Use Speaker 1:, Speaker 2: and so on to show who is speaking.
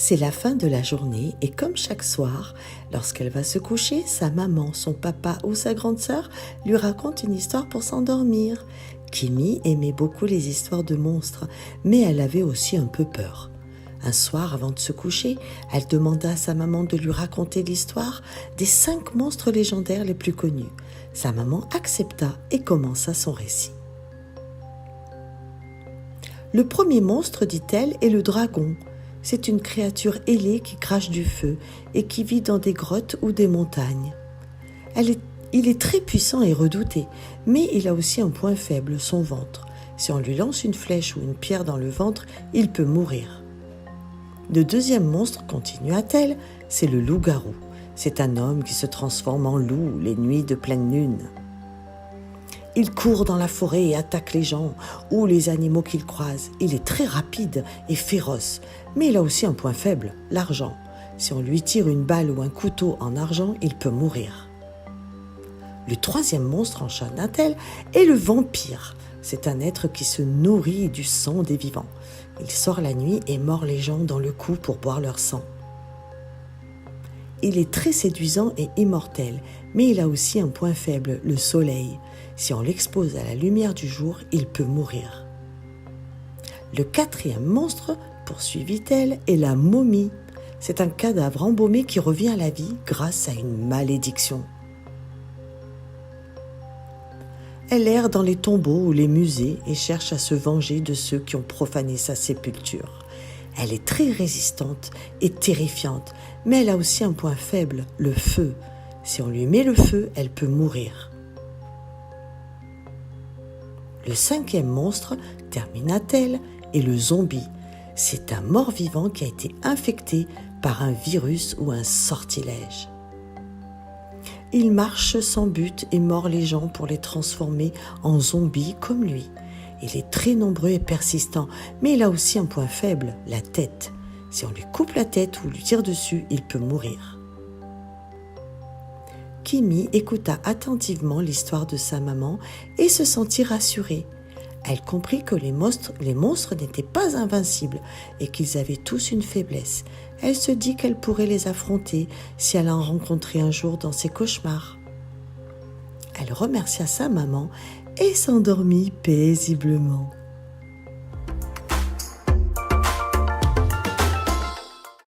Speaker 1: C'est la fin de la journée et comme chaque soir, lorsqu'elle va se coucher, sa maman, son papa ou sa grande sœur lui racontent une histoire pour s'endormir. Kimi aimait beaucoup les histoires de monstres, mais elle avait aussi un peu peur. Un soir, avant de se coucher, elle demanda à sa maman de lui raconter l'histoire des 5 monstres légendaires les plus connus. Sa maman accepta et commença son récit. Le premier monstre, dit-elle, est le dragon. C'est une créature ailée qui crache du feu et qui vit dans des grottes ou des montagnes. Il est très puissant et redouté, mais il a aussi un point faible, son ventre. Si on lui lance une flèche ou une pierre dans le ventre, il peut mourir. Le deuxième monstre, continua-t-elle, c'est le loup-garou. C'est un homme qui se transforme en loup les nuits de pleine lune. Il court dans la forêt et attaque les gens ou les animaux qu'il croise. Il est très rapide et féroce, mais il a aussi un point faible, l'argent. Si on lui tire une balle ou un couteau en argent, il peut mourir. Le troisième monstre, enchaîna-t-elle, est le vampire. C'est un être qui se nourrit du sang des vivants. Il sort la nuit et mord les gens dans le cou pour boire leur sang. Il est très séduisant et immortel, mais il a aussi un point faible, le soleil. Si on l'expose à la lumière du jour, il peut mourir. Le quatrième monstre, poursuivit-elle, est la momie. C'est un cadavre embaumé qui revient à la vie grâce à une malédiction. Elle erre dans les tombeaux ou les musées et cherche à se venger de ceux qui ont profané sa sépulture. Elle est très résistante et terrifiante, mais elle a aussi un point faible, le feu. Si on lui met le feu, elle peut mourir. Le cinquième monstre, termina-t-elle, est le zombie. C'est un mort-vivant qui a été infecté par un virus ou un sortilège. Il marche sans but et mord les gens pour les transformer en zombies comme lui. Il est très nombreux et persistant, mais il a aussi un point faible, la tête. Si on lui coupe la tête ou lui tire dessus, il peut mourir. Kimi écouta attentivement l'histoire de sa maman et se sentit rassurée. Elle comprit que les monstres n'étaient pas invincibles et qu'ils avaient tous une faiblesse. Elle se dit qu'elle pourrait les affronter si elle en rencontrait un jour dans ses cauchemars. Elle remercia sa maman et s'endormit paisiblement.